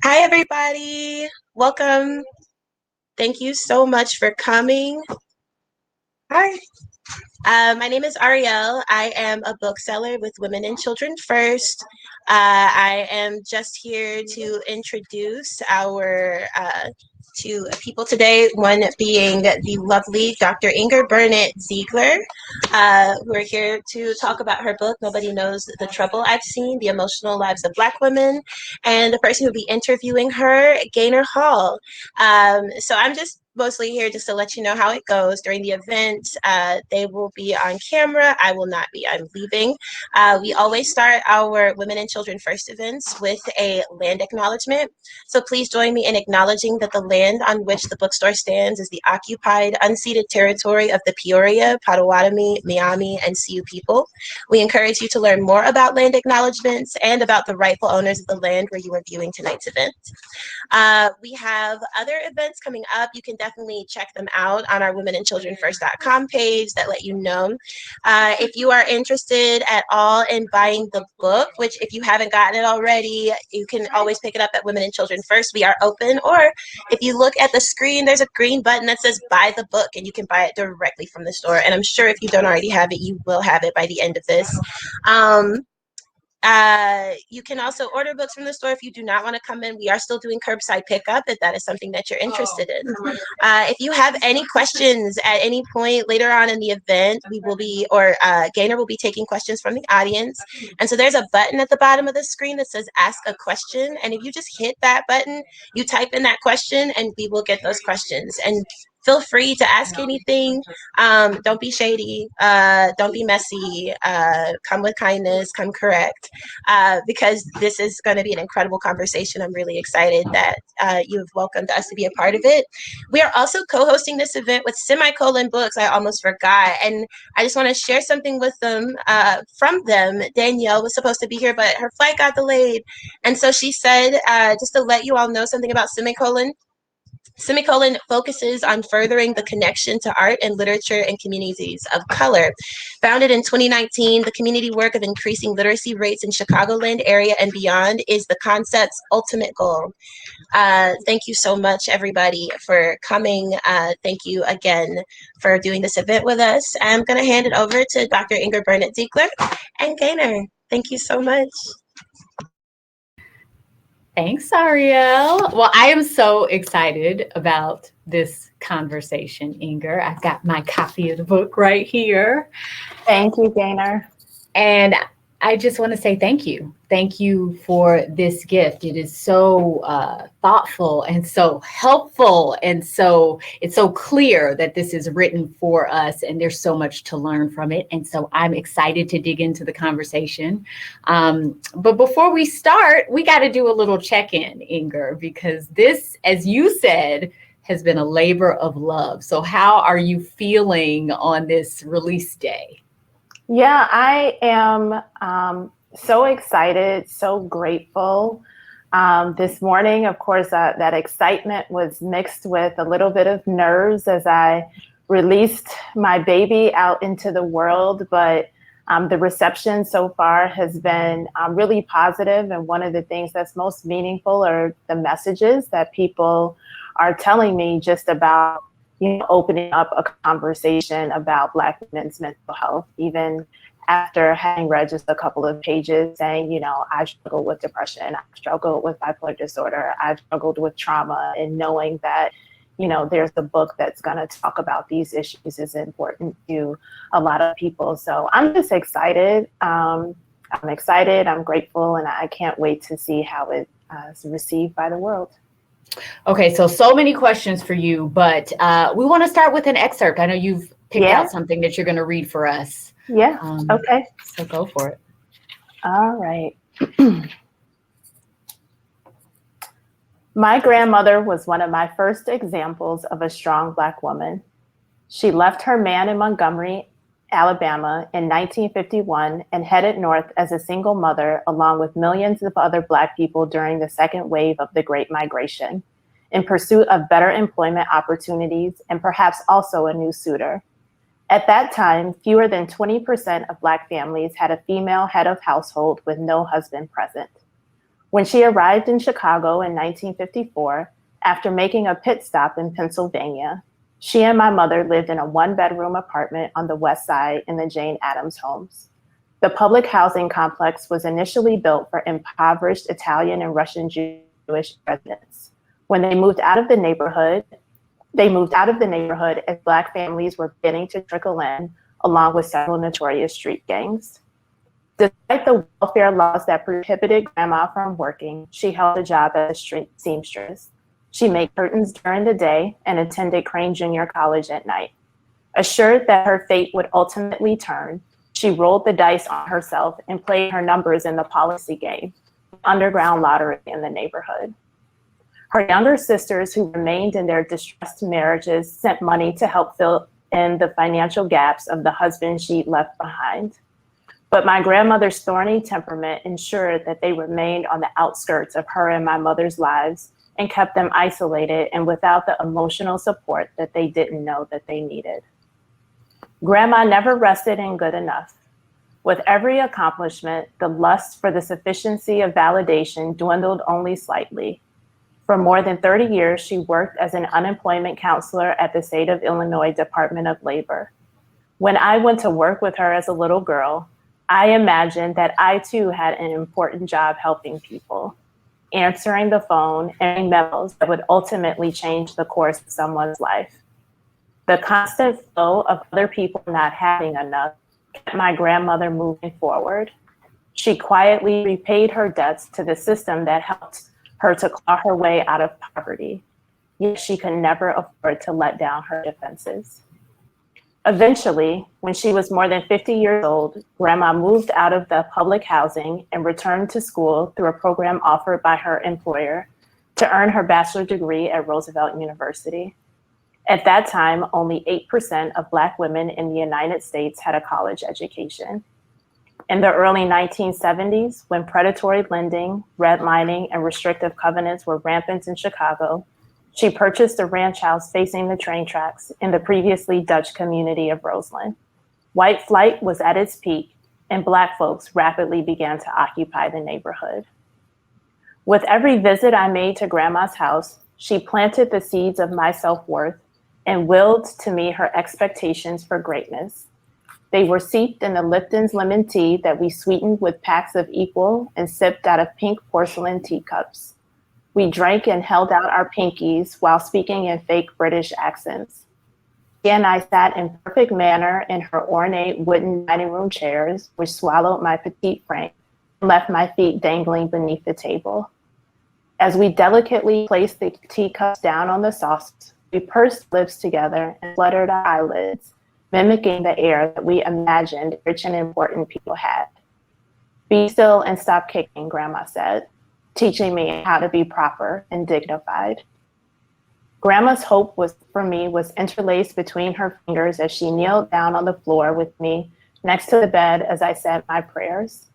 Hi, everybody. Welcome. Thank you so much for coming. Hi. My name is Ariel. I am a bookseller with Women and Children First. I am just here to introduce our two people today, one being the lovely Dr. Burnett-Ziegler, who are here to talk about her book, Nobody Knows the Trouble I've Seen, The Emotional Lives of Black Women, and the person who will be interviewing her, Gaynor Hall. So I'm just mostly here just to let you know how it goes during the event. They will be on camera. I will not be. I'm leaving. We always start our Women and Children First events with a land acknowledgement. So please join me in acknowledging that the land on which the bookstore stands is the occupied, unceded territory of the Peoria, Potawatomi, Miami, and Sioux people. We encourage you to learn more about land acknowledgements and about the rightful owners of the land where you are viewing tonight's event. We have other events coming up. You can definitely check them out on our womenandchildrenfirst.com page that let you know. If you are interested at all in buying the book, which if you haven't gotten it already, you can always pick it up at Women and Children First. We are open. Or if you look at the screen, there's a green button that says buy the book, and you can buy it directly from the store. And I'm sure if you don't already have it, you will have it by the end of this. You can also order books from the store if you do not want to come in. We are still doing curbside pickup if that is something that you're interested in. If you have any questions at any point later on in the event, we will be, or Gaynor will be taking questions from the audience. And so there's a button at the bottom of the screen that says ask a question. And if you just hit that button, you type in that question and we will get those questions. And feel free to ask anything. Don't be shady. Don't be messy. Come with kindness. Come correct. Because this is going to be an incredible conversation. I'm really excited that you've welcomed us to be a part of it. We are also co-hosting this event with Semicolon Books. I almost forgot. And I just want to share something with them from them. Danielle was supposed to be here, but her flight got delayed. And so she said, just to let you all know something about Semicolon. Semicolon focuses on furthering the connection to art and literature in communities of color. Founded in 2019, the community work of increasing literacy rates in Chicagoland area and beyond is the concept's ultimate goal. Thank you so much, everybody, for coming. Thank you again for doing this event with us. I'm going to hand it over to Dr. Burnett-Ziegler and Gaynor. Thank you so much. Thanks, Ariel. Well, I am so excited about this conversation, Inger. I've got my copy of the book right here. Thank you, Gaynor. And I just want to say thank you. Thank you for this gift. It is so thoughtful and so helpful. And so it's so clear that this is written for us and there's so much to learn from it. And so I'm excited to dig into the conversation. But before we start, we got to do a little check-in, Inger, because this, as you said, has been a labor of love. So how are you feeling on this release day? Yeah, I am so excited, so grateful. This morning, of course, that excitement was mixed with a little bit of nerves as I released my baby out into the world. But the reception so far has been really positive. And one of the things that's most meaningful are the messages that people are telling me just about opening up a conversation about Black women's mental health, even after having read just a couple of pages saying, I struggle with depression, I struggle with bipolar disorder, I've struggled with trauma, and knowing that, there's a book that's going to talk about these issues is important to a lot of people. So I'm just excited. I'm excited, I'm grateful, and I can't wait to see how it is received by the world. Okay, so many questions for you, but we want to start with an excerpt. I know you've picked out something that you're going to read for us. Yeah, okay. So go for it. All right. My grandmother was one of my first examples of a strong Black woman. She left her man in Montgomery, Alabama in 1951 and headed north as a single mother along with millions of other Black people during the second wave of the Great Migration in pursuit of better employment opportunities and perhaps also a new suitor. At that time, fewer than 20% of Black families had a female head of household with no husband present. When she arrived in Chicago in 1954, after making a pit stop in Pennsylvania, she and my mother lived in a one-bedroom apartment on the west side in the Jane Addams homes. The public housing complex was initially built for impoverished Italian and Russian Jewish residents. When they moved out of the neighborhood as Black families were beginning to trickle in, along with several notorious street gangs. Despite the welfare laws that prohibited Grandma from working, she held a job as a street seamstress. She made curtains during the day and attended Crane Junior College at night. Assured that her fate would ultimately turn, she rolled the dice on herself and played her numbers in the policy game, underground lottery in the neighborhood. Her younger sisters, who remained in their distressed marriages, sent money to help fill in the financial gaps of the husband she'd left behind. But my grandmother's thorny temperament ensured that they remained on the outskirts of her and my mother's lives and kept them isolated and without the emotional support that they didn't know that they needed. Grandma never rested in good enough. With every accomplishment, the lust for the sufficiency of validation dwindled only slightly. For more than 30 years, she worked as an unemployment counselor at the state of Illinois Department of Labor. When I went to work with her as a little girl, I imagined that I too had an important job helping people, answering the phone and memos that would ultimately change the course of someone's life. The constant flow of other people not having enough kept my grandmother moving forward. She quietly repaid her debts to the system that helped her to claw her way out of poverty, yet she could never afford to let down her defenses. Eventually, when she was more than 50 years old, Grandma moved out of the public housing and returned to school through a program offered by her employer to earn her bachelor's degree at Roosevelt University. At that time, only 8% of Black women in the United States had a college education. In the early 1970s, when predatory lending, redlining, and restrictive covenants were rampant in Chicago, she purchased a ranch house facing the train tracks in the previously Dutch community of Roseland. White flight was at its peak, and Black folks rapidly began to occupy the neighborhood. With every visit I made to Grandma's house, she planted the seeds of my self-worth and willed to me her expectations for greatness. They were steeped in the Lipton's lemon tea that we sweetened with packs of Equal and sipped out of pink porcelain teacups. We drank and held out our pinkies while speaking in fake British accents. She and I sat in perfect manner in her ornate wooden dining room chairs, which swallowed my petite frame and left my feet dangling beneath the table. As we delicately placed the teacups down on the sauce, we pursed lips together and fluttered our eyelids, mimicking the air that we imagined rich and important people had. "Be still and stop kicking," Grandma said, teaching me how to be proper and dignified. Grandma's hope for me was interlaced between her fingers as she kneeled down on the floor with me next to the bed as I said my prayers.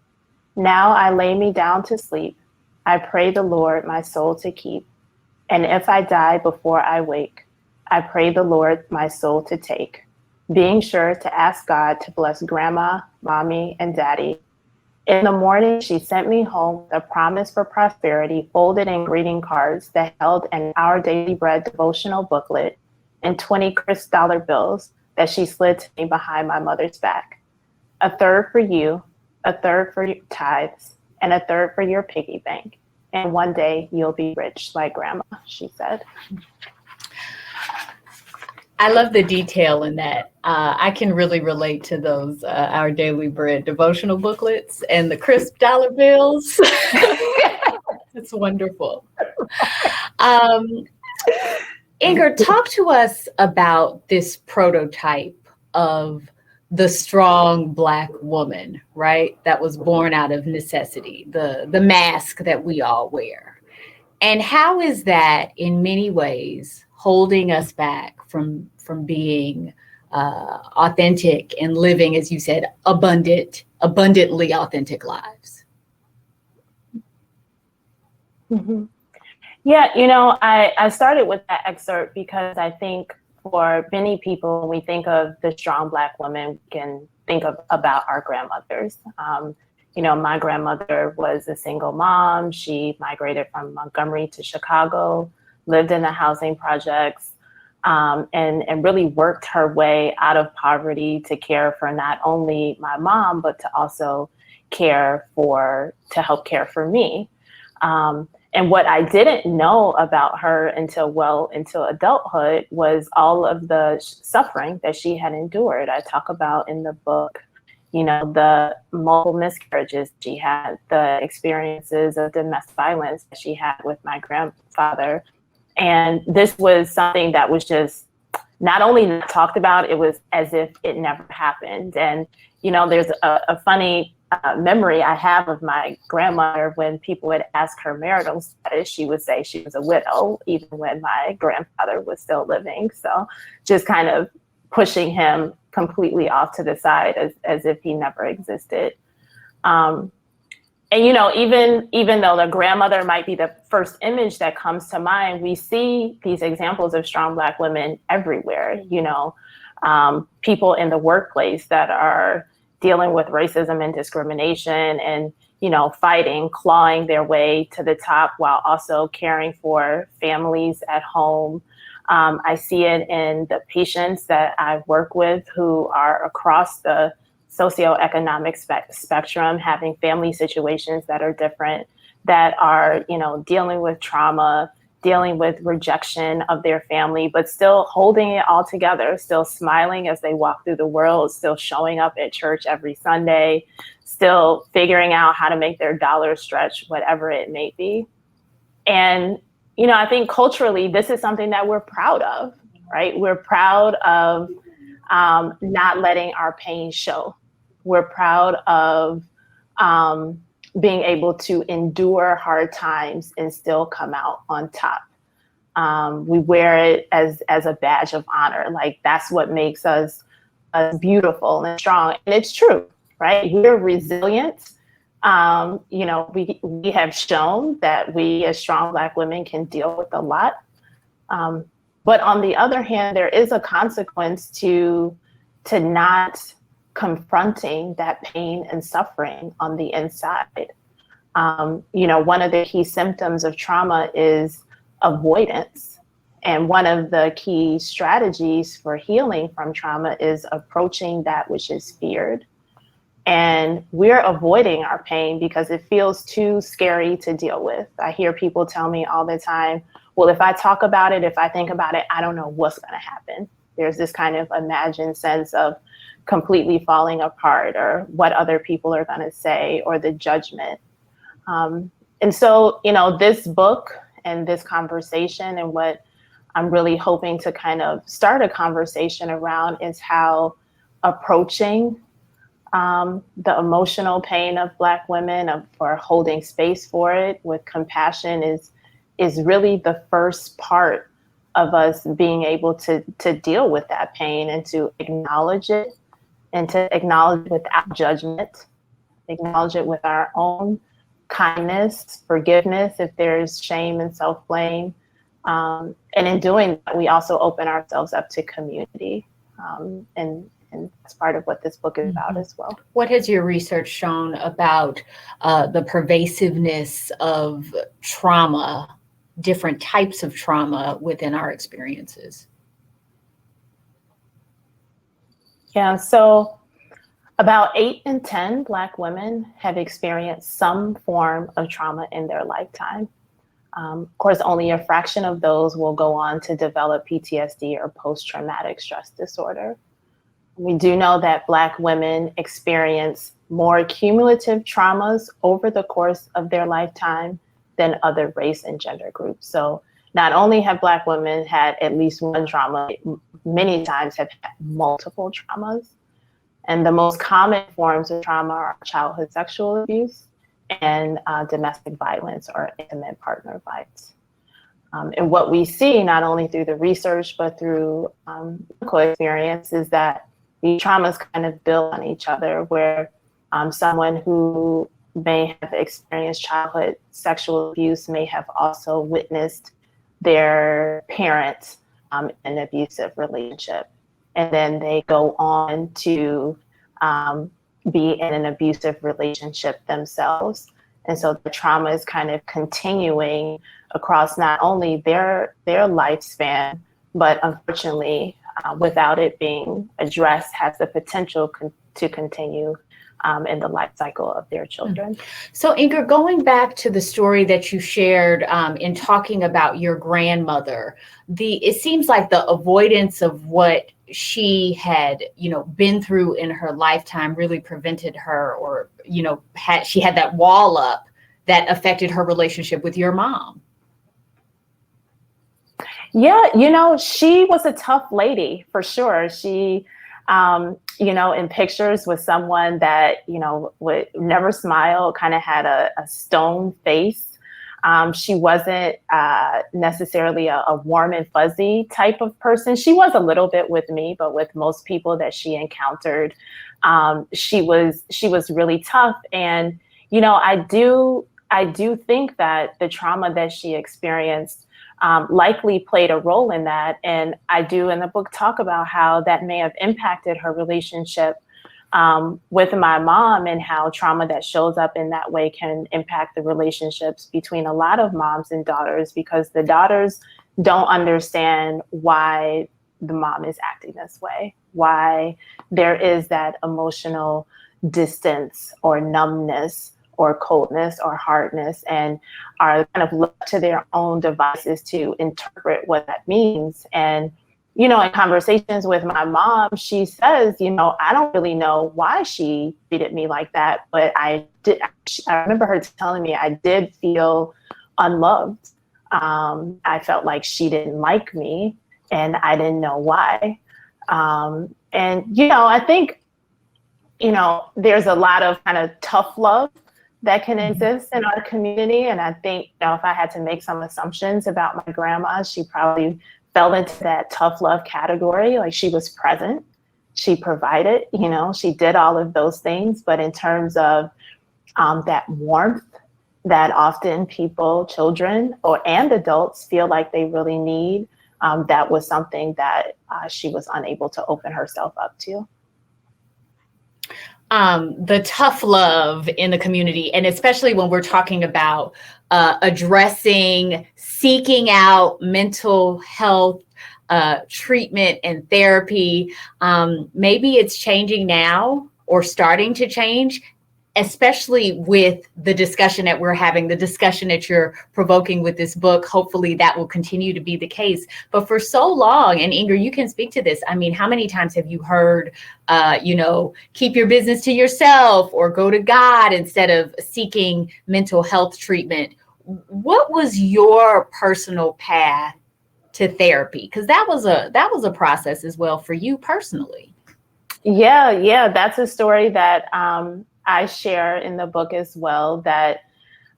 "Now I lay me down to sleep. I pray the Lord my soul to keep. And if I die before I wake, I pray the Lord my soul to take, being sure to ask God to bless Grandma, Mommy, and Daddy. In the morning, she sent me home with a promise for prosperity folded in greeting cards that held an Our Daily Bread devotional booklet and 20 crisp dollar bills that she slid to me behind my mother's back. A third for you, a third for your tithes, and a third for your piggy bank. And one day you'll be rich like Grandma," she said. I love the detail in that. I can really relate to those Our Daily Bread devotional booklets and the crisp dollar bills. It's wonderful. Inger, talk to us about this prototype of the strong Black woman, right? That was born out of necessity, the mask that we all wear. And how is that in many ways holding us back from being authentic and living, as you said, abundantly authentic lives? Mm-hmm. Yeah, I started with that excerpt because I think for many people, when we think of the strong Black woman, we can think about our grandmothers. My grandmother was a single mom. She migrated from Montgomery to Chicago, lived in the housing projects, and really worked her way out of poverty to care for not only my mom, but to also to help care for me. And what I didn't know about her until adulthood was all of the suffering that she had endured. I talk about in the book, the multiple miscarriages she had, the experiences of domestic violence that she had with my grandfather. And this was something that was just not only not talked about, it was as if it never happened. And, there's a funny memory I have of my grandmother. When people would ask her marital status, she would say she was a widow, even when my grandfather was still living. So just kind of pushing him completely off to the side as if he never existed. And, even though the grandmother might be the first image that comes to mind, we see these examples of strong Black women everywhere. People in the workplace that are dealing with racism and discrimination and, fighting, clawing their way to the top while also caring for families at home. I see it in the patients that I work with who are across the socioeconomic spectrum, having family situations that are different, that are, dealing with trauma, dealing with rejection of their family, but still holding it all together, still smiling as they walk through the world, still showing up at church every Sunday, still figuring out how to make their dollar stretch, whatever it may be. And, I think culturally, this is something that we're proud of, right? We're proud of not letting our pain show. We're proud of being able to endure hard times and still come out on top. We wear it as a badge of honor. Like, that's what makes us beautiful and strong. And it's true, right? We're resilient. We have shown that we as strong Black women can deal with a lot. But on the other hand, there is a consequence to not confronting that pain and suffering on the inside. One of the key symptoms of trauma is avoidance. And one of the key strategies for healing from trauma is approaching that which is feared. And we're avoiding our pain because it feels too scary to deal with. I hear people tell me all the time, well, if I talk about it, if I think about it, I don't know what's going to happen. There's this kind of imagined sense of completely falling apart, or what other people are going to say, or the judgment. And so, this book and this conversation, and what I'm really hoping to kind of start a conversation around, is how approaching the emotional pain of Black women, for holding space for it with compassion, is really the first part of us being able to deal with that pain and to acknowledge it, and to acknowledge it without judgment, acknowledge it with our own kindness, forgiveness if there's shame and self-blame. And in doing that, we also open ourselves up to community. And that's part of what this book is about as well. What has your research shown about the pervasiveness of trauma, different types of trauma within our experiences? Yeah, so about 8 in 10 Black women have experienced some form of trauma in their lifetime. Of course, only a fraction of those will go on to develop PTSD or post-traumatic stress disorder. We do know that Black women experience more cumulative traumas over the course of their lifetime than other race and gender groups. So not only have Black women had at least one trauma, many times have had multiple traumas. And the most common forms of trauma are childhood sexual abuse and domestic violence, or intimate partner violence. And what we see, not only through the research, but through clinical experience, is that these traumas kind of build on each other, where someone who may have experienced childhood sexual abuse may have also witnessed their parents in an abusive relationship. And then they go on to be in an abusive relationship themselves. And so the trauma is kind of continuing across not only their lifespan, but unfortunately, without it being addressed, has the potential to continue in the life cycle of their children. So Ingrid, going back to the story that you shared in talking about your grandmother, it seems like the avoidance of what she had, been through in her lifetime really prevented her, or, she had that wall up that affected her relationship with your mom. Yeah, she was a tough lady for sure. She, in pictures was someone that, would never smile, kind of had a stone face. She wasn't necessarily a warm and fuzzy type of person. She was a little bit with me, but with most people that she encountered, she was really tough. And, I do think that the trauma that she experienced likely played a role in that. And I do in the book talk about how that may have impacted her relationship with my mom, and how trauma that shows up in that way can impact the relationships between a lot of moms and daughters, because the daughters don't understand why the mom is acting this way, why there is that emotional distance or numbness or coldness or hardness, and are kind of left to their own devices to interpret what that means. And, in conversations with my mom, she says, I don't really know why she treated me like that, but I remember her telling me I did feel unloved. I felt like she didn't like me, and I didn't know why. And, I think, there's a lot of kind of tough love that can exist in our community. And I think, if I had to make some assumptions about my grandma, she probably fell into that tough love category. Like, she was present, she provided, she did all of those things. But in terms of that warmth that often people, children and adults feel like they really need, that was something that she was unable to open herself up to. The tough love in the community, and especially when we're talking about addressing, seeking out mental health treatment and therapy. Maybe it's changing now, or starting to change, especially with the discussion that we're having, the discussion that you're provoking with this book. Hopefully that will continue to be the case. But for so long, and Ingrid, you can speak to this. I mean, how many times have you heard, keep your business to yourself, or go to God instead of seeking mental health treatment? What was your personal path to therapy? Because that was a process as well for you personally. Yeah, that's a story that I share in the book as well, that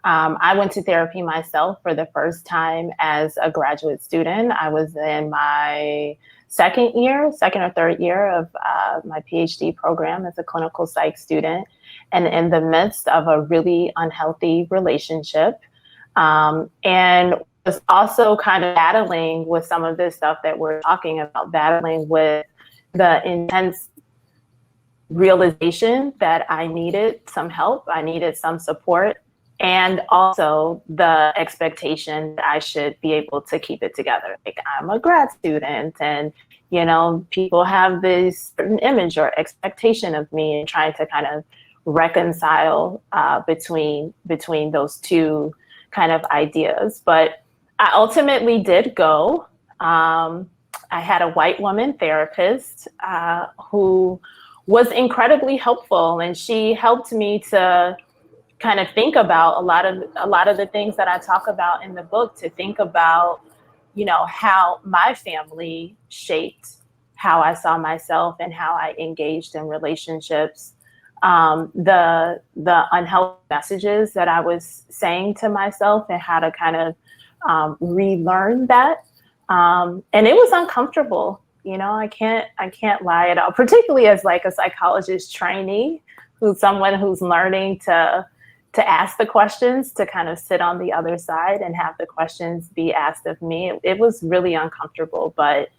I went to therapy myself for the first time as a graduate student. I was in my second or third year of my PhD program as a clinical psych student, and in the midst of a really unhealthy relationship, and was also kind of battling with some of this stuff that we're talking about, battling with the intense realization that I needed some help, I needed some support, and also the expectation that I should be able to keep it together. Like, I'm a grad student, and people have this certain image or expectation of me, and trying to kind of reconcile between those two kind of ideas. But I ultimately did go. I had a white woman therapist who was incredibly helpful, and she helped me to kind of think about a lot of the things that I talk about in the book, to think about, how my family shaped how I saw myself and how I engaged in relationships, the unhealthy messages that I was saying to myself, and how to kind of relearn that. And it was uncomfortable. I can't lie at all, particularly as like a psychologist trainee, someone who's learning to ask the questions, to kind of sit on the other side and have the questions be asked of me. It was really uncomfortable, but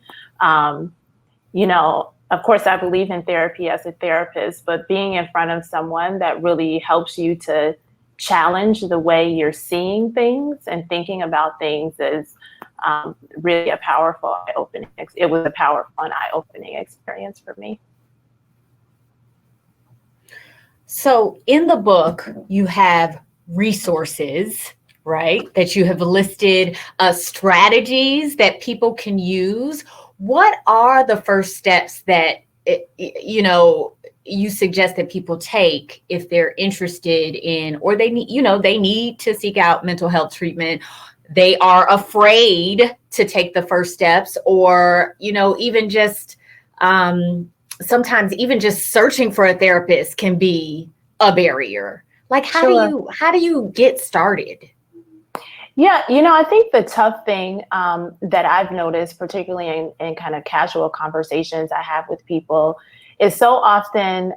of course, I believe in therapy as a therapist, but being in front of someone that really helps you to challenge the way you're seeing things and thinking about things is really a powerful eye-opening. It was a powerful and eye-opening experience for me. So in the book, you have resources, right, that you have listed, strategies that people can use. What are the first steps that, you suggest that people take if they're interested in, or they need to seek out mental health treatment? They are afraid to take the first steps, or, even just, sometimes even just searching for a therapist can be a barrier. Like, how do you get started? Yeah, I think the tough thing that I've noticed, particularly in kind of casual conversations I have with people, is so often,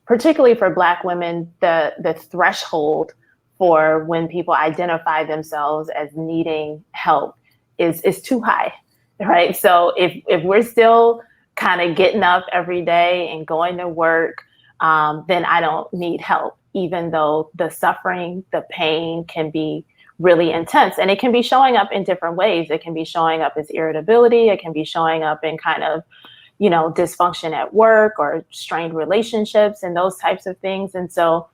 particularly for Black women, the threshold for when people identify themselves as needing help is too high, right? So if we're still kind of getting up every day and going to work, then I don't need help, even though the suffering, the pain can be really intense. And it can be showing up in different ways. It can be showing up as irritability. It can be showing up in kind of, dysfunction at work or strained relationships and those types of things. And so,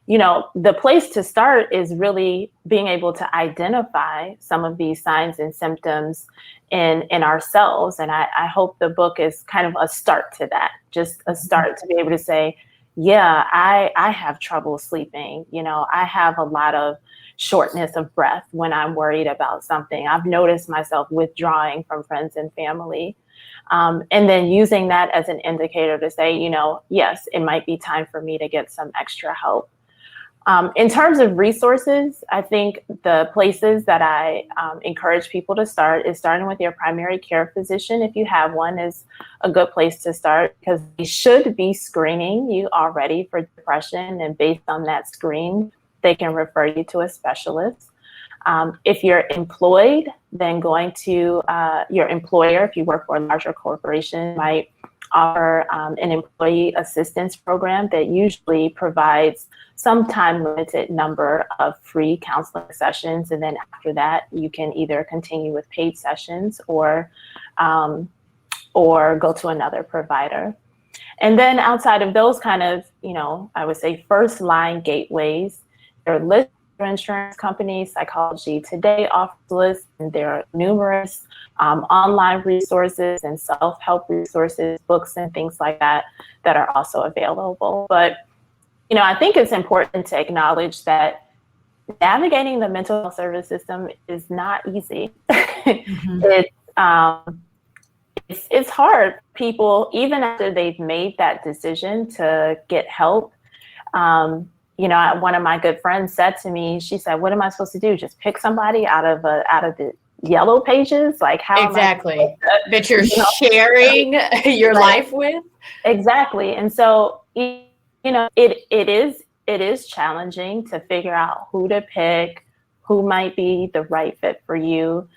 the place to start is really being able to identify some of these signs and symptoms in ourselves. And I hope the book is kind of a start to that, just a start to be able to say, yeah, I have trouble sleeping. I have a lot of shortness of breath when I'm worried about something. I've noticed myself withdrawing from friends and family. And then using that as an indicator to say, yes, it might be time for me to get some extra help. In terms of resources, I think the places that I encourage people to start is starting with your primary care physician. If you have one, is a good place to start, because they should be screening you already for depression. And based on that screen, they can refer you to a specialist. If you're employed, then going to your employer, if you work for a larger corporation, might offer an employee assistance program that usually provides some time-limited number of free counseling sessions. And then after that, you can either continue with paid sessions or go to another provider. And then outside of those kind of, I would say first line gateways, there are lists of insurance companies. Psychology Today offers lists, and there are numerous online resources and self-help resources, books and things like that are also available. But I think it's important to acknowledge that navigating the mental health service system is not easy. Mm-hmm. It's hard. People, even after they've made that decision to get help, one of my good friends said to me, she said, "What am I supposed to do? Just pick somebody out of the yellow pages? Like, how exactly that you're sharing your life with?" Exactly. And so, it is challenging to figure out who to pick, who might be the right fit for you.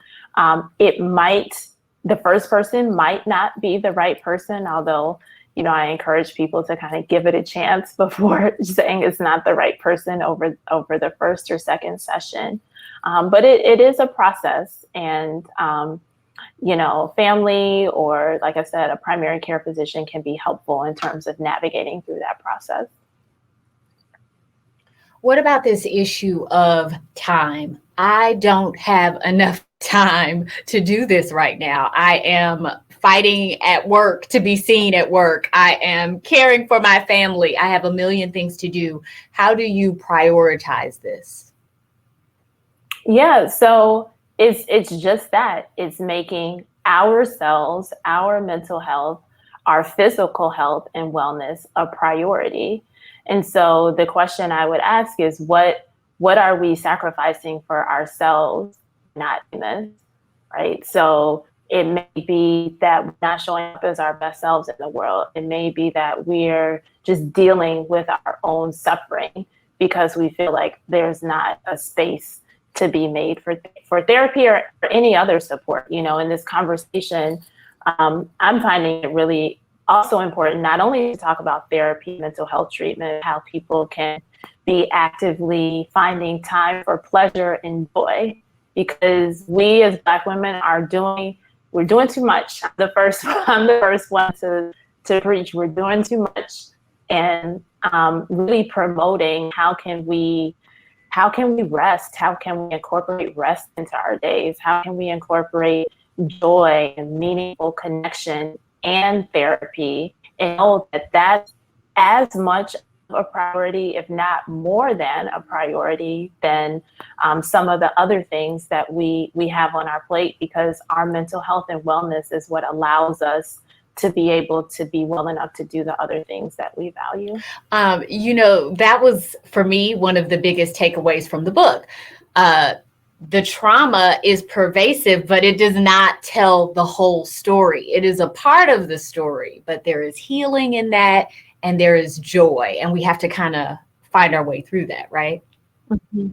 The first person might not be the right person, although, I encourage people to kind of give it a chance before saying it's not the right person over the first or second session. But it is a process, and, family, or like I said, a primary care physician can be helpful in terms of navigating through that process. What about this issue of time? I don't have enough time to do this right now. I am fighting at work to be seen at work. I am caring for my family. I have a million things to do. How do you prioritize this? Yeah, so it's just that. It's making ourselves, our mental health, our physical health and wellness a priority. And so the question I would ask is, what are we sacrificing for ourselves not in this, right? So it may be that we're not showing up as our best selves in the world. It may be that we're just dealing with our own suffering because we feel like there's not a space to be made for therapy or any other support. In this conversation, I'm finding it really also important not only to talk about therapy, mental health treatment, how people can be actively finding time for pleasure and joy, because we as Black women we're doing too much. I'm the first one to preach. We're doing too much, and really promoting how can we rest? How can we incorporate rest into our days? How can we incorporate joy and meaningful connection and therapy, and know that that's as much of a priority, if not more than a priority, than some of the other things that we have on our plate, because our mental health and wellness is what allows us to be able to be well enough to do the other things that we value. That was, for me, one of the biggest takeaways from the book. The trauma is pervasive, but it does not tell the whole story. It is a part of the story, but there is healing in that, and there is joy, and we have to kind of find our way through that, right? Mm-hmm.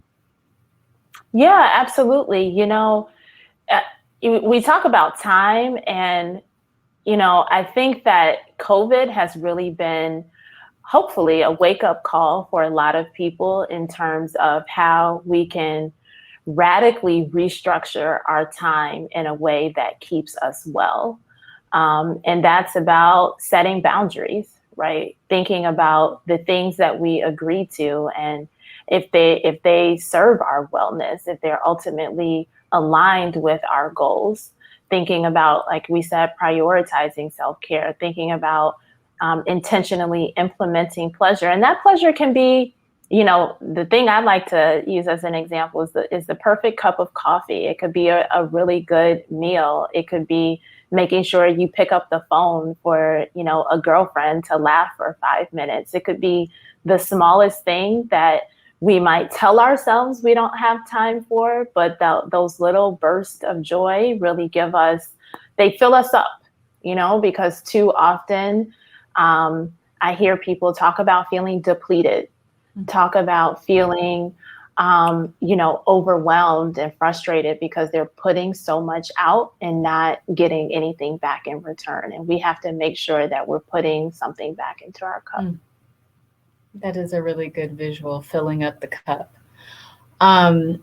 Yeah, absolutely. We talk about time, and I think that COVID has really been, hopefully, a wake-up call for a lot of people in terms of how we can radically restructure our time in a way that keeps us well. And that's about setting boundaries, right? Thinking about the things that we agree to, and if they serve our wellness, if they're ultimately aligned with our goals. Thinking about, like we said, prioritizing self-care, thinking about intentionally implementing pleasure. And that pleasure can be, the thing I like to use as an example is the perfect cup of coffee. It could be a really good meal. It could be making sure you pick up the phone for, a girlfriend to laugh for 5 minutes. It could be the smallest thing that we might tell ourselves we don't have time for, but those little bursts of joy really they fill us up, because too often I hear people talk about feeling depleted, talk about feeling, overwhelmed and frustrated because they're putting so much out and not getting anything back in return. And we have to make sure that we're putting something back into our cup. That is a really good visual, filling up the cup. What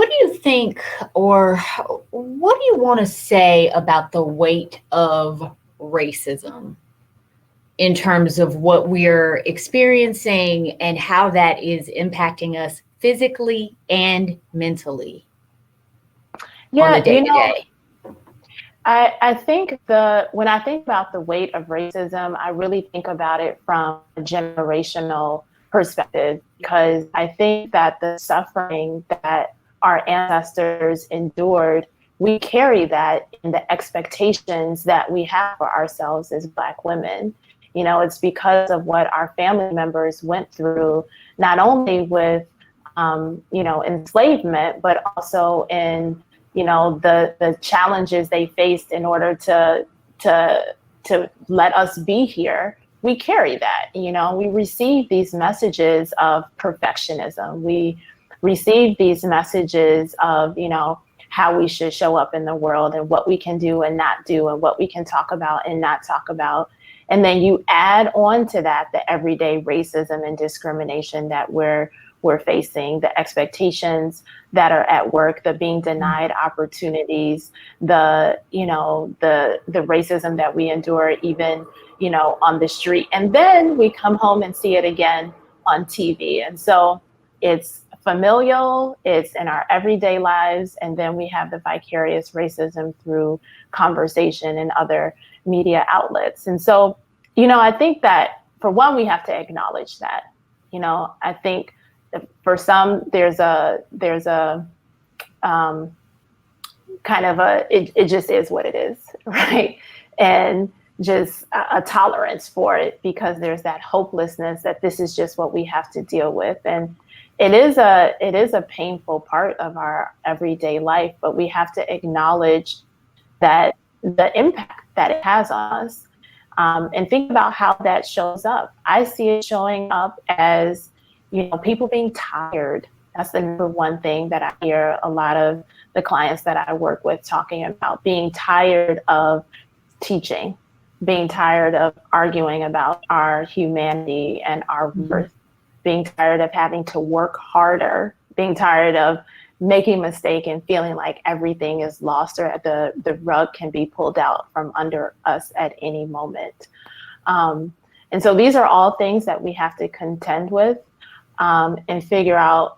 do you think, or what do you want to say about the weight of racism in terms of what we're experiencing and how that is impacting us physically and mentally on the day-to-day? I think when I think about the weight of racism, I really think about it from a generational perspective, because I think that the suffering that our ancestors endured, we carry that in the expectations that we have for ourselves as Black women. It's because of what our family members went through, not only with, enslavement, but also in the challenges they faced in order to let us be here. We carry that, we receive these messages of perfectionism. We receive these messages of, how we should show up in the world and what we can do and not do and what we can talk about and not talk about. And then you add on to that the everyday racism and discrimination that we're facing, the expectations that are at work, the being denied opportunities, the racism that we endure even, on the street. And then we come home and see it again on TV. And so it's familial, it's in our everyday lives, and then we have the vicarious racism through conversation and other media outlets. And so, I think that for one, we have to acknowledge that. I think for some, there's a kind of it just is what it is, right? And just a tolerance for it, because there's that hopelessness that this is just what we have to deal with. And it is a painful part of our everyday life, but we have to acknowledge that the impact that it has on us, and think about how that shows up. I see it showing up as, people being tired. That's the number one thing that I hear a lot of the clients that I work with talking about, being tired of teaching, being tired of arguing about our humanity and our worth, being tired of having to work harder, being tired of making a mistake and feeling like everything is lost or the rug can be pulled out from under us at any moment. And so these are all things that we have to contend with, and figure out,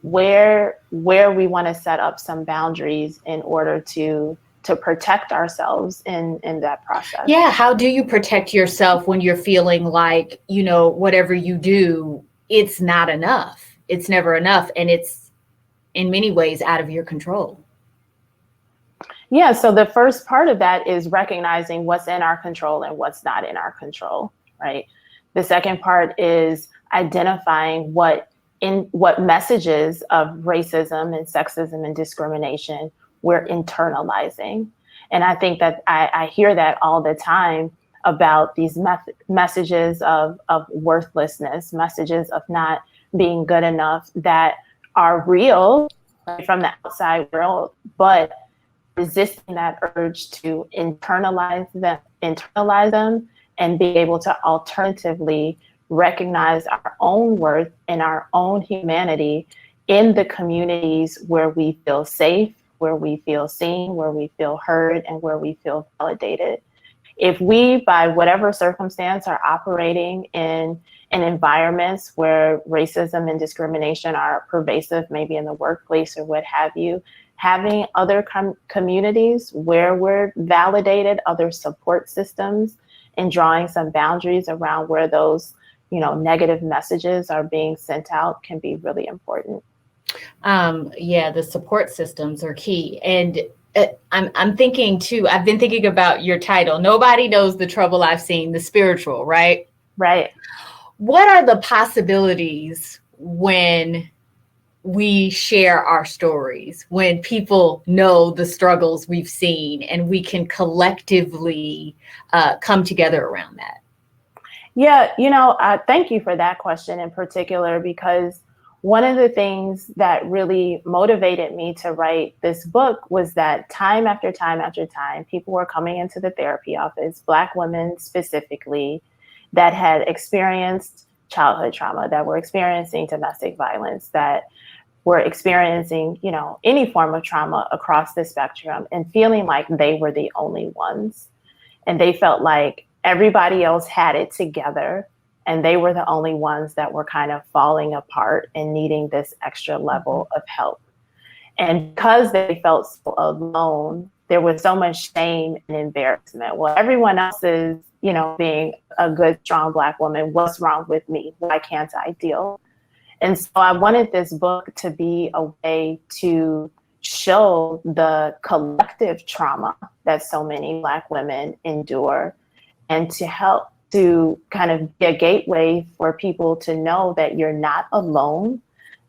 where we want to set up some boundaries in order to protect ourselves in that process. Yeah. How do you protect yourself when you're feeling like, whatever you do, it's not enough. It's never enough. And it's in many ways out of your control. Yeah. So the first part of that is recognizing what's in our control and what's not in our control, right? The second part is identifying what messages of racism and sexism and discrimination we're internalizing. And I think that I hear that all the time about these messages of worthlessness, messages of not being good enough that are real from the outside world, but resisting that urge to internalize them and be able to alternatively recognize our own worth and our own humanity in the communities where we feel safe, where we feel seen, where we feel heard, and where we feel validated. If we, by whatever circumstance, are operating in environments where racism and discrimination are pervasive, maybe in the workplace or what have you, having other communities where we're validated, other support systems, and drawing some boundaries around where those, negative messages are being sent out can be really important. Yeah, the support systems are key. And I'm thinking too, I've been thinking about your title, Nobody Knows the Trouble I've Seen, the spiritual, right? Right. What are the possibilities when we share our stories, when people know the struggles we've seen and we can collectively come together around that? Yeah, thank you for that question in particular, because one of the things that really motivated me to write this book was that time after time after time, people were coming into the therapy office, Black women specifically, that had experienced childhood trauma, that were experiencing domestic violence, that were experiencing, any form of trauma across the spectrum, and feeling like they were the only ones. And they felt like everybody else had it together, and they were the only ones that were kind of falling apart and needing this extra level of help. And because they felt so alone, there was so much shame and embarrassment. Well, everyone else is, being a good, strong Black woman. What's wrong with me? Why can't I deal? And so I wanted this book to be a way to show the collective trauma that so many Black women endure, and to help to kind of be a gateway for people to know that you're not alone,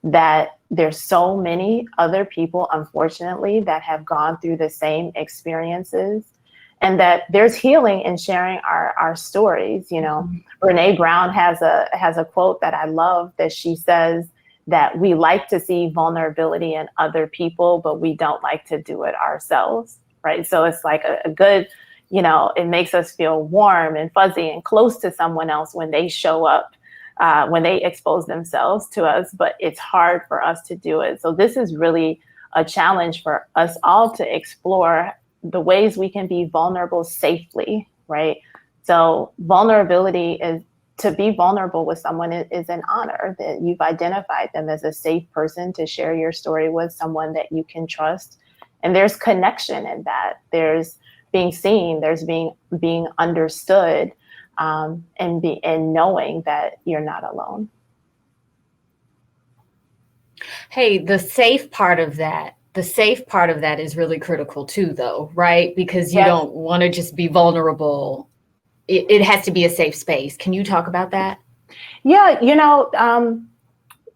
that there's so many other people, unfortunately, that have gone through the same experiences, and that there's healing in sharing our stories. Brene Brown has a quote that I love, that she says that we like to see vulnerability in other people, but we don't like to do it ourselves, right? So it's like a good, it makes us feel warm and fuzzy and close to someone else when they show up, when they expose themselves to us, but it's hard for us to do it. So this is really a challenge for us all to explore the ways we can be vulnerable safely, right? So vulnerability is, to be vulnerable with someone is an honor, that you've identified them as a safe person to share your story with, someone that you can trust. And there's connection in that. There's being seen, there's being understood, and knowing that you're not alone. Hey, the safe part of that is really critical too, though, right? Because you don't want to just be vulnerable. It has to be a safe space. Can you talk about that? Yeah,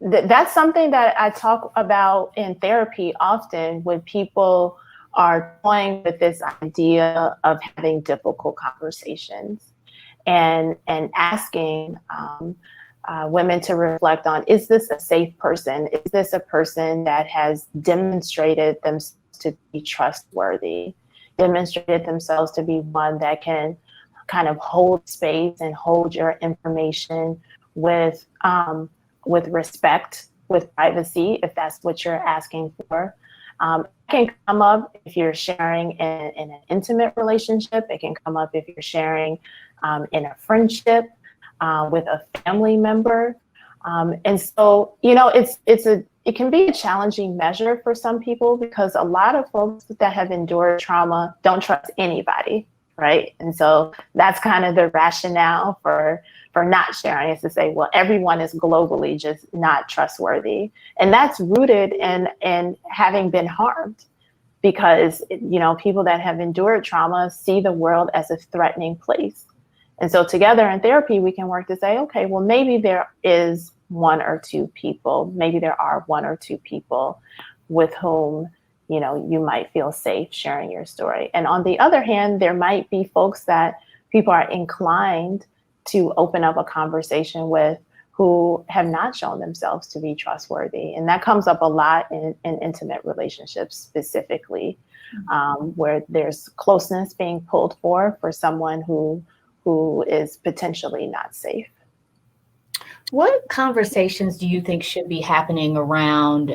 that's something that I talk about in therapy often when people are toying with this idea of having difficult conversations, and asking women to reflect on, is this a safe person? Is this a person that has demonstrated themselves to be trustworthy, demonstrated themselves to be one that can kind of hold space and hold your information with respect, with privacy, if that's what you're asking for. It can come up if you're sharing in an intimate relationship. It can come up if you're sharing in a friendship with a family member. And so, it can be a challenging measure for some people, because a lot of folks that have endured trauma don't trust anybody, right? And so that's kind of the rationale for not sharing, is to say, well, everyone is globally just not trustworthy. And that's rooted in having been harmed, because, people that have endured trauma see the world as a threatening place. And so together in therapy, we can work to say, okay, well, maybe there are one or two people with whom, you might feel safe sharing your story. And on the other hand, there might be folks that people are inclined to open up a conversation with, who have not shown themselves to be trustworthy. And that comes up a lot in intimate relationships specifically, where there's closeness being pulled for someone who is potentially not safe. What conversations do you think should be happening around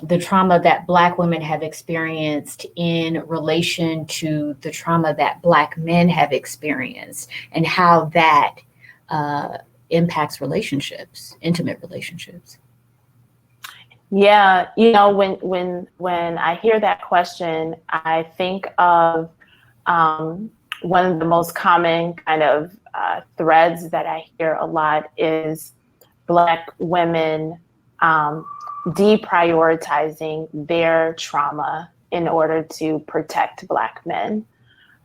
the trauma that Black women have experienced in relation to the trauma that Black men have experienced, and how that impacts relationships, intimate relationships? Yeah, when I hear that question, I think of one of the most common kind of threads that I hear a lot is Black women deprioritizing their trauma in order to protect Black men.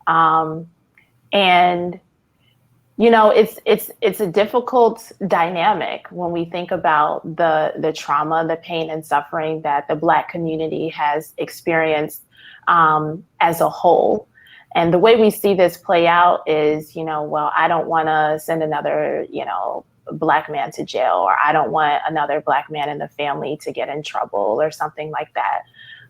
And it's a difficult dynamic when we think about the trauma, the pain and suffering that the Black community has experienced as a whole. And the way we see this play out is, well, I don't want to send another, Black man to jail, or I don't want another Black man in the family to get in trouble, or something like that.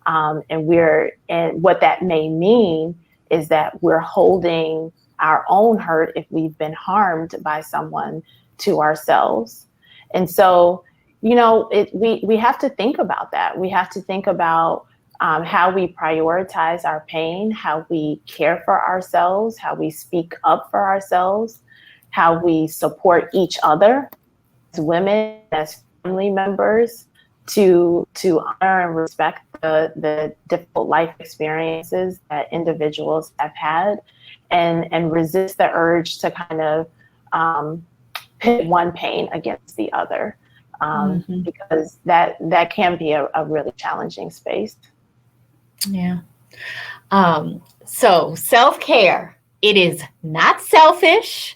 And what that may mean is that we're holding our own hurt, if we've been harmed by someone, to ourselves. And so, we have to think about that. We have to think about how we prioritize our pain, how we care for ourselves, how we speak up for ourselves, how we support each other as women, as family members, to honor and respect the difficult life experiences that individuals have had, and resist the urge to kind of pit one pain against the other, because that can be a really challenging space. Yeah. So self-care, it is not selfish.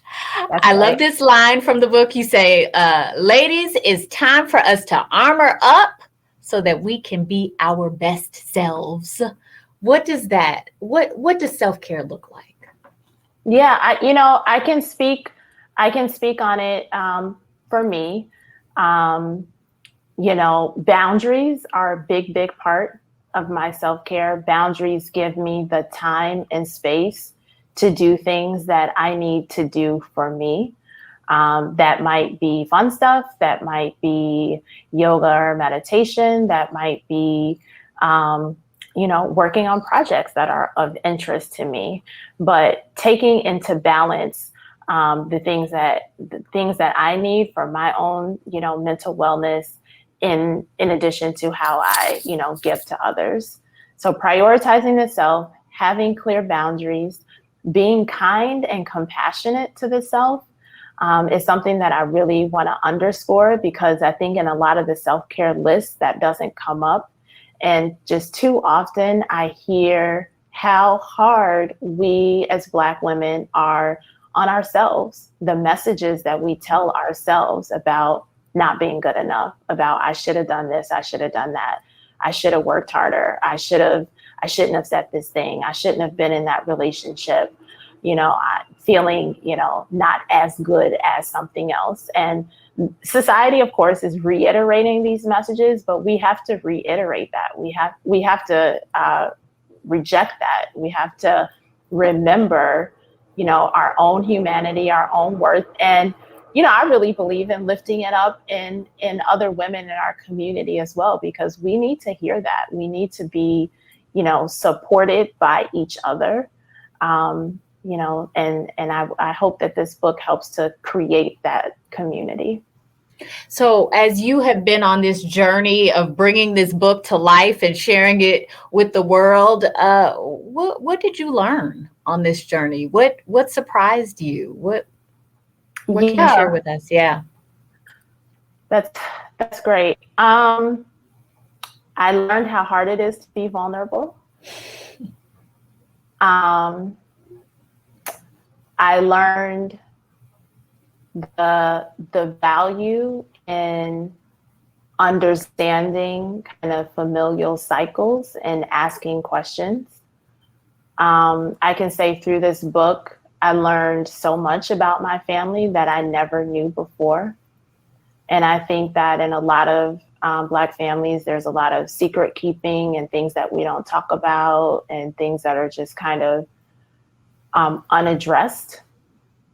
I love this line from the book. You say, ladies, it's time for us to armor up so that we can be our best selves. What does self-care look like? Yeah, I can speak on it for me. Boundaries are a big part of my self-care. Boundaries give me the time and space to do things that I need to do for me. That might be fun stuff, that might be yoga or meditation, that might be, working on projects that are of interest to me. But taking into balance the things that I need for my own, mental wellness, in addition to how I, give to others. So prioritizing the self, having clear boundaries, being kind and compassionate to the self is something that I really want to underscore, because I think in a lot of the self-care lists that doesn't come up. And just too often I hear how hard we as Black women are on ourselves, the messages that we tell ourselves about not being good enough, about I should have done this, I should have done that, I should have worked harder, I shouldn't have said this thing, I shouldn't have been in that relationship, feeling, not as good as something else. And society, of course, is reiterating these messages, but we have to reiterate that. We have to reject that. We have to remember, our own humanity, our own worth. And, I really believe in lifting it up in other women in our community as well, because we need to hear that. We need to be, supported by each other. And I hope that this book helps to create that community. So as you have been on this journey of bringing this book to life and sharing it with the world, what did you learn on this journey? What surprised you? What can you share with us? Yeah. That's great. I learned how hard it is to be vulnerable. I learned the value in understanding kind of familial cycles and asking questions. I can say through this book, I learned so much about my family that I never knew before. And I think that in a lot of Black families, there's a lot of secret keeping and things that we don't talk about and things that are just kind of unaddressed.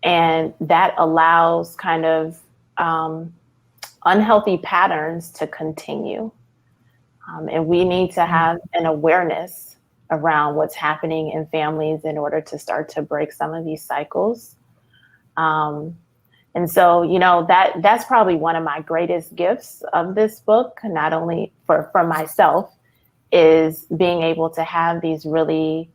And that allows kind of unhealthy patterns to continue. And we need to have an awareness around what's happening in families in order to start to break some of these cycles. And so, that's probably one of my greatest gifts of this book, not only for myself, is being able to have these really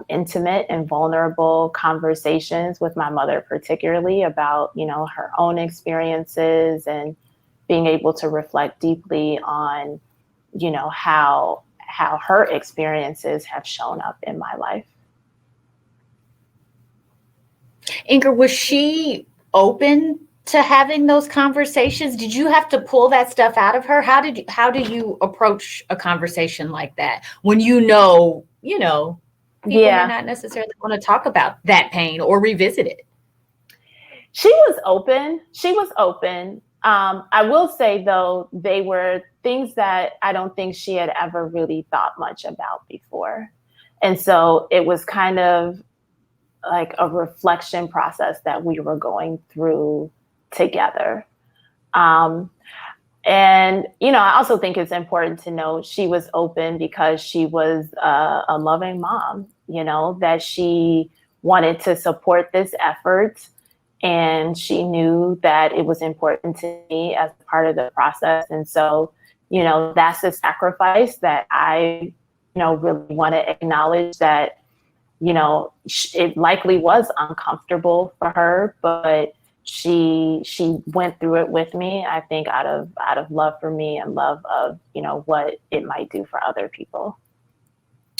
intimate and vulnerable conversations with my mother, particularly about, her own experiences, and being able to reflect deeply on, how her experiences have shown up in my life. Inger, was she open to having those conversations? Did you have to pull that stuff out of her? How do you approach a conversation like that when people may not necessarily want to talk about that pain or revisit it? She was open. I will say, though, they were things that I don't think she had ever really thought much about before. And so it was kind of like a reflection process that we were going through together. And, I also think it's important to note she was open because she was a loving mom, that she wanted to support this effort. And she knew that it was important to me as part of the process. And so, that's a sacrifice that I, really want to acknowledge that, it likely was uncomfortable for her, but she went through it with me, I think, out of love for me and love of, what it might do for other people.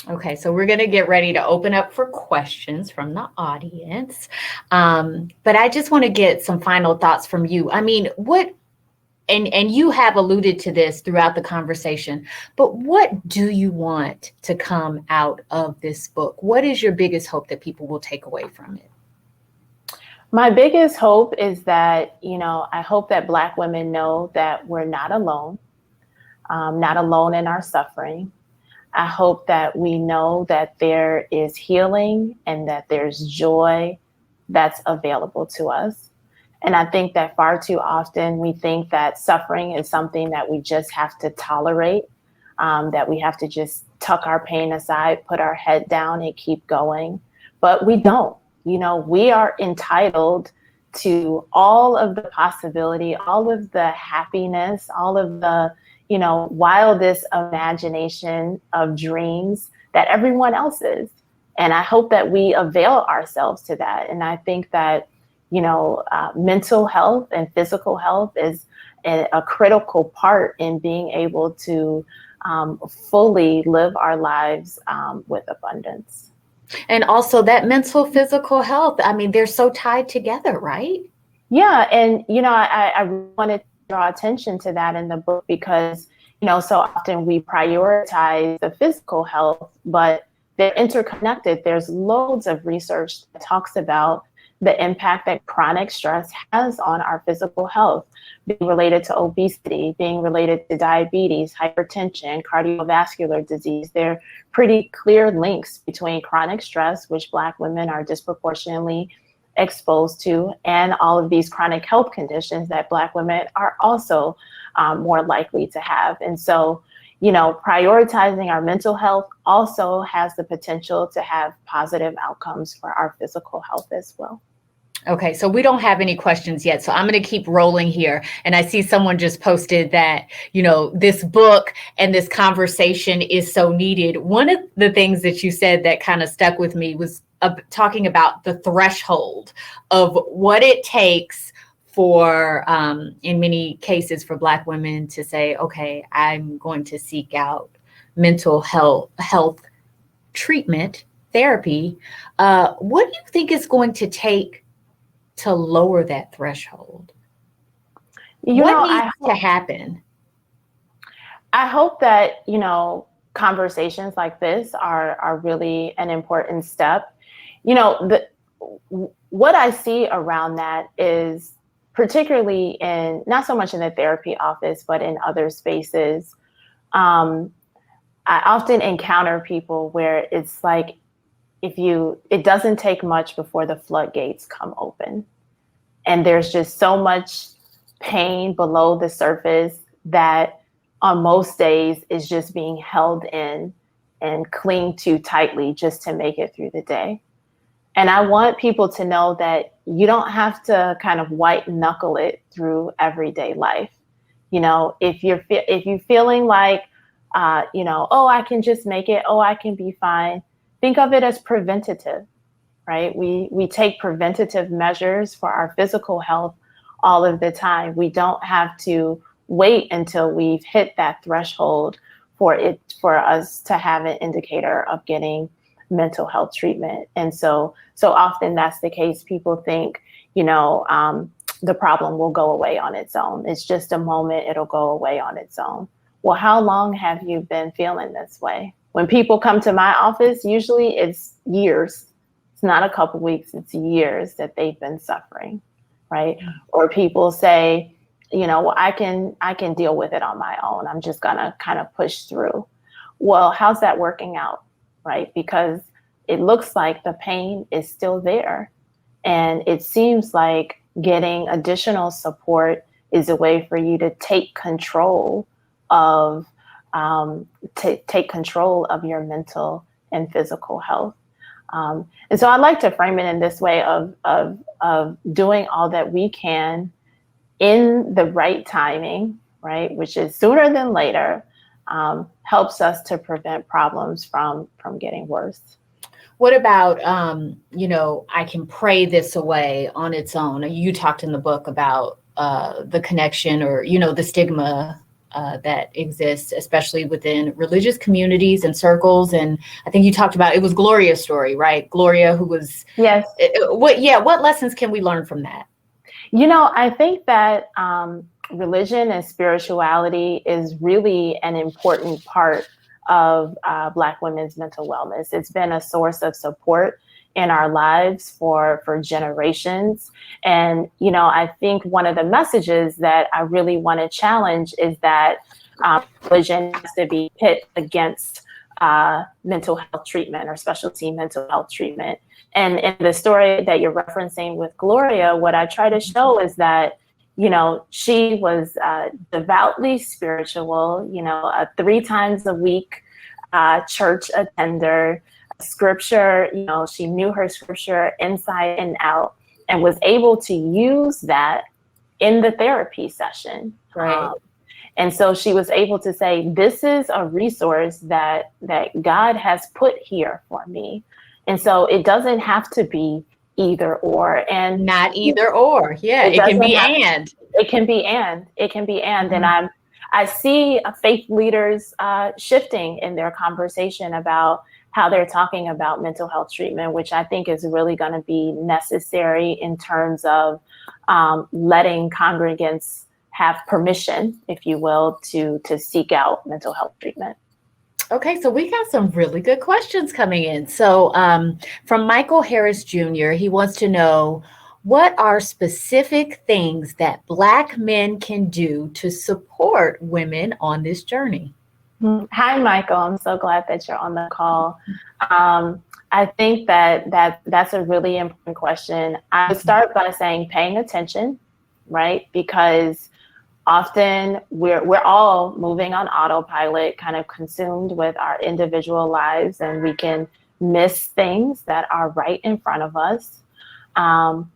Okay, so we're going to get ready to open up for questions from the audience. But I just want to get some final thoughts from you. I mean, and you have alluded to this throughout the conversation, but what do you want to come out of this book? What is your biggest hope that people will take away from it? My biggest hope is that, I hope that Black women know that we're not alone in our suffering. I hope that we know that there is healing and that there's joy that's available to us. And I think that far too often we think that suffering is something that we just have to tolerate, that we have to just tuck our pain aside, put our head down and keep going. But we don't. We are entitled to all of the possibility, all of the happiness, all of the wildest imagination of dreams that everyone else is. And I hope that we avail ourselves to that. And I think that, mental health and physical health is a critical part in being able to fully live our lives with abundance. And also that mental, physical health, I mean, they're so tied together, right? Yeah. And, I wanted to draw attention to that in the book because, so often we prioritize the physical health, but they're interconnected. There's loads of research that talks about the impact that chronic stress has on our physical health, being related to obesity, being related to diabetes, hypertension, cardiovascular disease. There are pretty clear links between chronic stress, which Black women are disproportionately exposed to, and all of these chronic health conditions that Black women are also more likely to have. And so, you know, prioritizing our mental health also has the potential to have positive outcomes for our physical health as well. Okay, so we don't have any questions yet, so I'm going to keep rolling here. And I see someone just posted that, you know, this book and this conversation is so needed. One of the things that you said that kind of stuck with me was talking about the threshold of what it takes for, in many cases, for Black women to say, okay, I'm going to seek out mental health treatment, therapy. What do you think is going to take to lower that threshold? What needs to happen? I hope that, you know, conversations like this are really an important step. You know, what I see around that is, particularly in, not so much in the therapy office, but in other spaces, I often encounter people where it's like, it doesn't take much before the floodgates come open. And there's just so much pain below the surface that on most days is just being held in and cling to tightly just to make it through the day. And I want people to know that you don't have to kind of white knuckle it through everyday life. You know, if you're feeling like, you know, oh, I can just make it, oh, I can be fine, think of it as preventative, right? We take preventative measures for our physical health all of the time. We don't have to wait until we've hit that threshold for us to have an indicator of getting mental health treatment. And so often that's the case. People think, you know, the problem will go away on its own. It's just a moment, it'll go away on its own. Well, how long have you been feeling this way? When people come to my office, usually it's years. It's not a couple weeks, it's years that they've been suffering, right? Or people say, you know, well, I can deal with it on my own. I'm just gonna kind of push through. Well, how's that working out, right? Because it looks like the pain is still there. And it seems like getting additional support is a way for you to take control of take control of your mental and physical health. And so I like to frame it in this way of doing all that we can in the right timing, right, which is sooner than later, helps us to prevent problems from getting worse. What about, you know, I can pray this away on its own? You talked in the book about the connection or, you know, the stigma that exists, especially within religious communities and circles. And I think you talked about, it was Gloria's story, right? Gloria, who was, yes. What lessons can we learn from that? You know, I think that religion and spirituality is really an important part of Black women's mental wellness. It's been a source of support in our lives for generations. And, you know, I think one of the messages that I really want to challenge is that religion has to be pit against mental health treatment or specialty mental health treatment. And in the story that you're referencing with Gloria, what I try to show is that, you know, she was devoutly spiritual, you know, 3 times a week church attender, scripture, you know, she knew her scripture inside and out and was able to use that in the therapy session. Right. And so she was able to say, this is a resource that God has put here for me. And so it doesn't have to be either or. And not either or. Yeah, it can be and. It can be and. It can be and. Mm-hmm. And I see faith leaders shifting in their conversation about how they're talking about mental health treatment, which I think is really going to be necessary in terms of letting congregants have permission, if you will, to seek out mental health treatment. Okay, so we got some really good questions coming in. So from Michael Harris Jr., he wants to know, what are specific things that Black men can do to support women on this journey? Hi, Michael. I'm so glad that you're on the call. I think that's a really important question. I would start by saying paying attention, right? Because often we're all moving on autopilot, kind of consumed with our individual lives, and we can miss things that are right in front of us.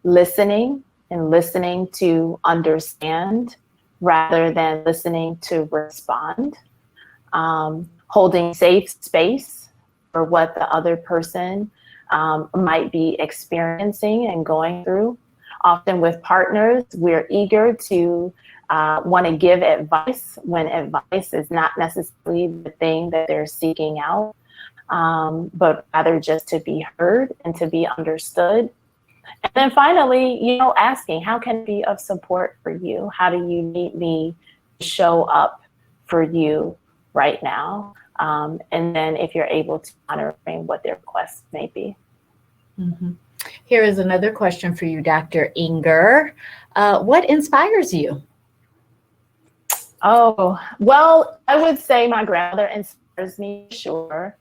Listening and listening to understand rather than listening to respond. Holding safe space for what the other person might be experiencing and going through. Often with partners, we're eager to want to give advice when advice is not necessarily the thing that they're seeking out, but rather just to be heard and to be understood. And then finally, asking, how can I be of support for you? How do you need me to show up for you right now? And then if you're able to honoring what their requests may be. Mm-hmm. Here is another question for you, Dr. Inger. What inspires you? Oh, well, I would say my grandmother inspires me, sure.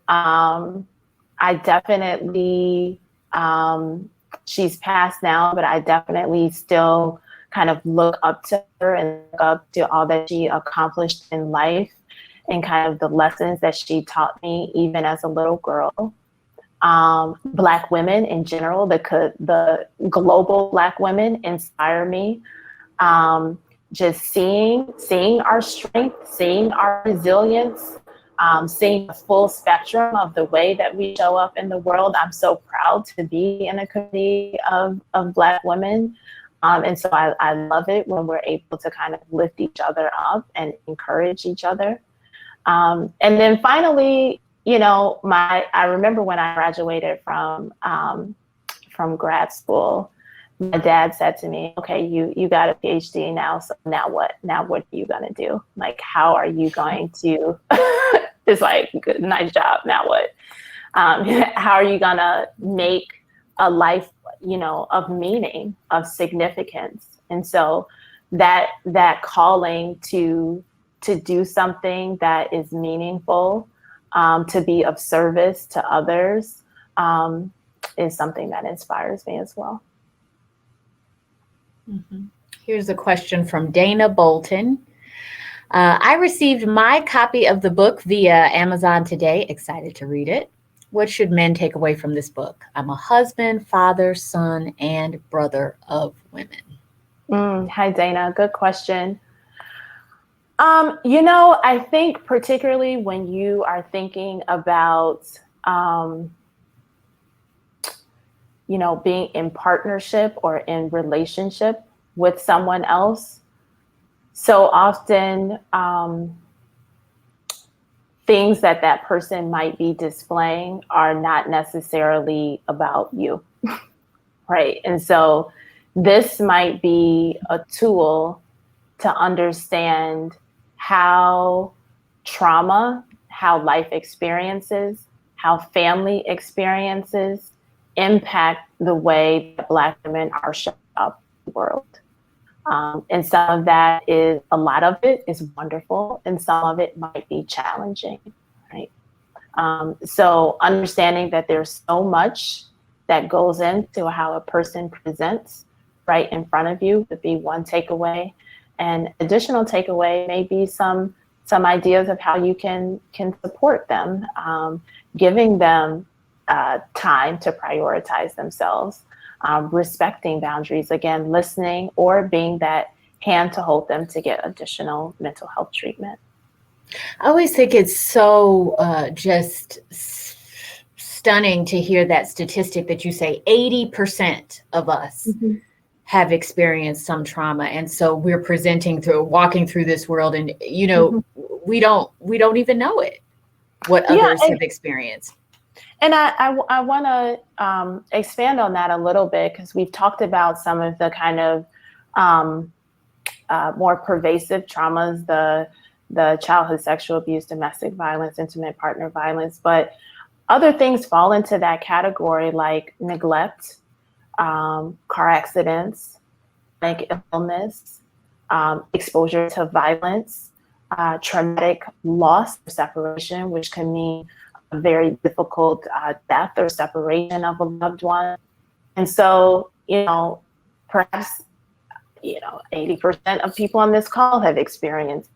I definitely, she's passed now, but I definitely still kind of look up to her and look up to all that she accomplished in life and kind of the lessons that she taught me even as a little girl. Black women in general, the global Black women inspire me. Just seeing our strength, seeing our resilience, seeing the full spectrum of the way that we show up in the world. I'm so proud to be in a community of Black women. And so I love it when we're able to kind of lift each other up and encourage each other. And then finally, I remember when I graduated from grad school, my dad said to me, okay, you got a PhD now, so now what? Now what are you gonna do? Like, how are you going to, it's like, good, nice job, now what? How are you gonna make a life, of meaning, of significance? And so that calling to do something that is meaningful, to be of service to others, is something that inspires me as well. Mm-hmm. Here's a question from Dana Bolton. I received my copy of the book via Amazon today. Excited to read it. What should men take away from this book? I'm a husband, father, son, and brother of women. Hi, Dana. Good question. I think particularly when you are thinking about, being in partnership or in relationship with someone else, so often things that person might be displaying are not necessarily about you, right? And so this might be a tool to understand how trauma, how life experiences, how family experiences impact the way that Black women are showing up in the world. And some of that is, a lot of it is wonderful, and some of it might be challenging, right? So understanding that there's so much that goes into how a person presents right in front of you would be one takeaway. And additional takeaway may be some ideas of how you can support them, giving them time to prioritize themselves, respecting boundaries, again, listening, or being that hand to hold them to get additional mental health treatment. I always think it's so just stunning to hear that statistic that you say 80% of us have experienced some trauma. And so we're walking through this world, and, we don't even know it, what others have experienced. And I want to expand on that a little bit, because we've talked about some of the kind of more pervasive traumas, the childhood sexual abuse, domestic violence, intimate partner violence, but other things fall into that category, like neglect, car accidents, like illness, exposure to violence, traumatic loss or separation, which can mean a very difficult death or separation of a loved one. And so, perhaps, 80% of people on this call have experienced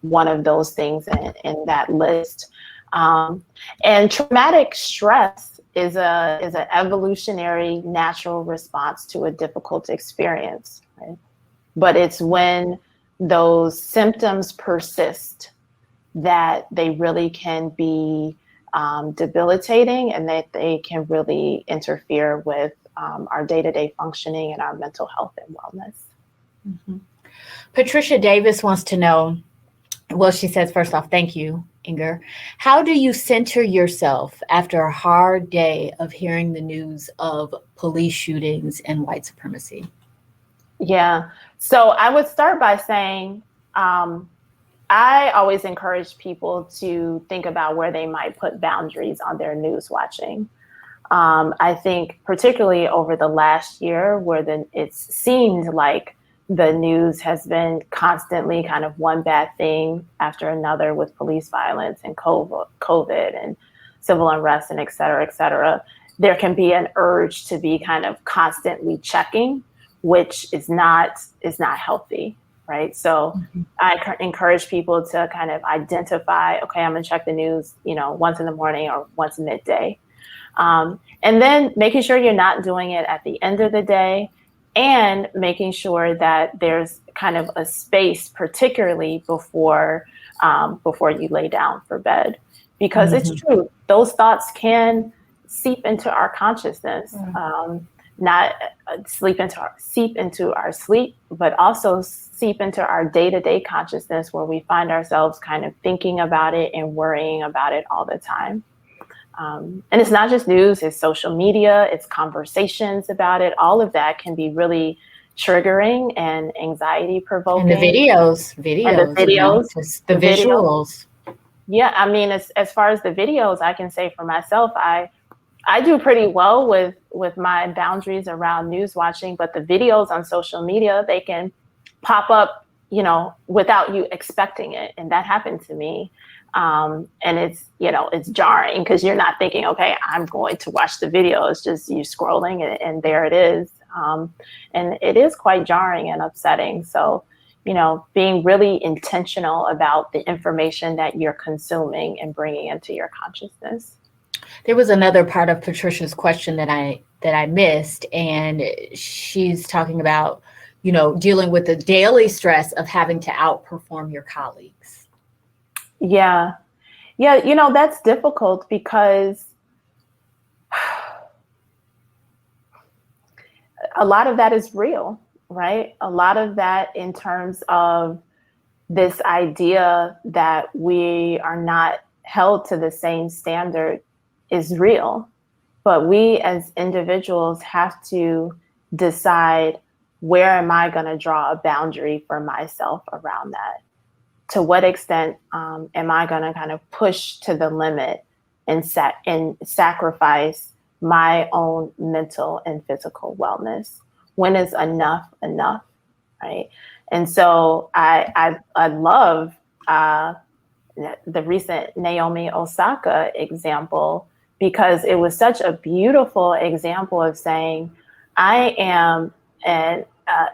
one of those things in that list. And traumatic stress is an evolutionary natural response to a difficult experience, right? But it's when those symptoms persist that they really can be debilitating, and that they can really interfere with our day-to-day functioning and our mental health and wellness. Mm-hmm. Patricia Davis wants to know, well, she says, first off, thank you, Inger. How do you center yourself after a hard day of hearing the news of police shootings and white supremacy? Yeah, so I would start by saying, I always encourage people to think about where they might put boundaries on their news watching. I think particularly over the last year, where it's seemed like the news has been constantly kind of one bad thing after another with police violence and COVID and civil unrest and et cetera, there can be an urge to be kind of constantly checking, which is not healthy, right? So I encourage people to kind of identify, okay, I'm gonna check the news, once in the morning or once midday. And then making sure you're not doing it at the end of the day, and making sure that there's kind of a space, particularly before you lay down for bed, because it's true, those thoughts can seep into our consciousness, not seep into our sleep, but also seep into our day-to-day consciousness, where we find ourselves kind of thinking about it and worrying about it all the time. And it's not just news, it's social media, it's conversations about it. All of that can be really triggering and anxiety provoking. And the videos. And the videos. The visuals. Yeah, I mean, as far as the videos, I can say for myself, I do pretty well with my boundaries around news watching, but the videos on social media, they can pop up, without you expecting it. And that happened to me. And it's jarring, because you're not thinking, okay, I'm going to watch the video. It's just you scrolling and there it is. And it is quite jarring and upsetting. So, being really intentional about the information that you're consuming and bringing into your consciousness. There was another part of Patricia's question that I missed, and she's talking about, dealing with the daily stress of having to outperform your colleagues. Yeah, that's difficult, because a lot of that is real, right? A lot of that in terms of this idea that we are not held to the same standard is real. But we as individuals have to decide, where am I going to draw a boundary for myself around that? To what extent am I going to kind of push to the limit and sacrifice my own mental and physical wellness? When is enough, right? And so I love the recent Naomi Osaka example, because it was such a beautiful example of saying, I am an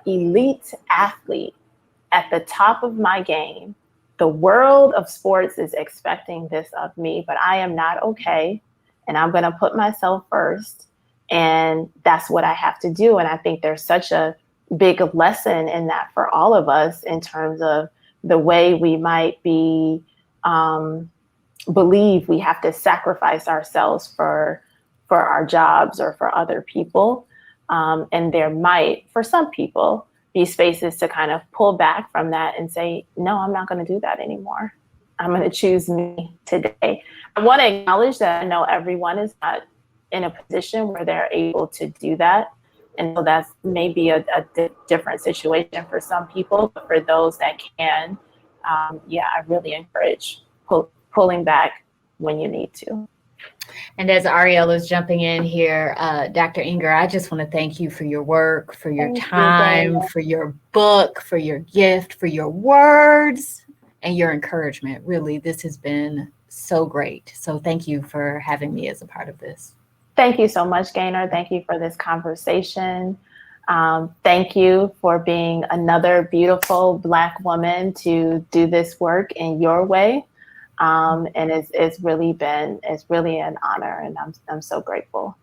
elite athlete at the top of my game. The world of sports is expecting this of me, but I am not okay. And I'm going to put myself first. And that's what I have to do. And I think there's such a big lesson in that for all of us, in terms of the way we might be believe we have to sacrifice ourselves for our jobs or for other people. And there might, for some people, be spaces to kind of pull back from that and say, no, I'm not going to do that anymore. I'm going to choose me today. I want to acknowledge that I know everyone is not in a position where they're able to do that. And so that's maybe a different situation for some people. But for those that can, yeah, I really encourage pulling back when you need to. And as Ariel is jumping in here, Dr. Inger, I just want to thank you for your work, for your time, for your book, for your gift, for your words, and your encouragement. Really, this has been so great. So thank you for having me as a part of this. Thank you so much, Gaynor. Thank you for this conversation. Thank you for being another beautiful Black woman to do this work in your way. And it's really an honor, and I'm so grateful.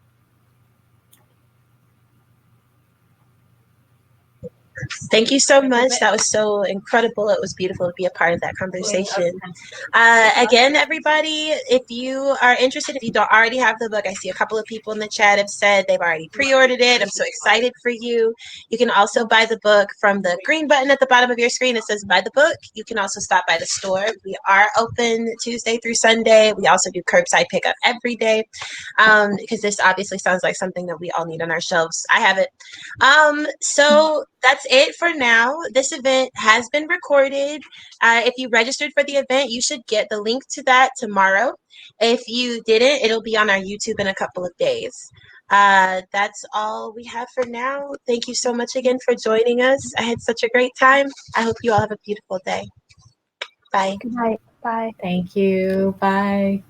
Thank you so much. That was so incredible. It was beautiful to be a part of that conversation. Again, everybody, if you are interested, if you don't already have the book, I see a couple of people in the chat have said they've already pre-ordered it. I'm so excited for you. You can also buy the book from the green button at the bottom of your screen. It says buy the book. You can also stop by the store. We are open Tuesday through Sunday. We also do curbside pickup every day, because this obviously sounds like something that we all need on our shelves. I have it. So that's it for now. This event has been recorded. If you registered for the event, you should get the link to that tomorrow. If you didn't, it'll be on our YouTube in a couple of days. That's all we have for now. Thank you so much again for joining us. I had such a great time. I hope you all have a beautiful day. Bye. Good night. Bye. Thank you. Bye.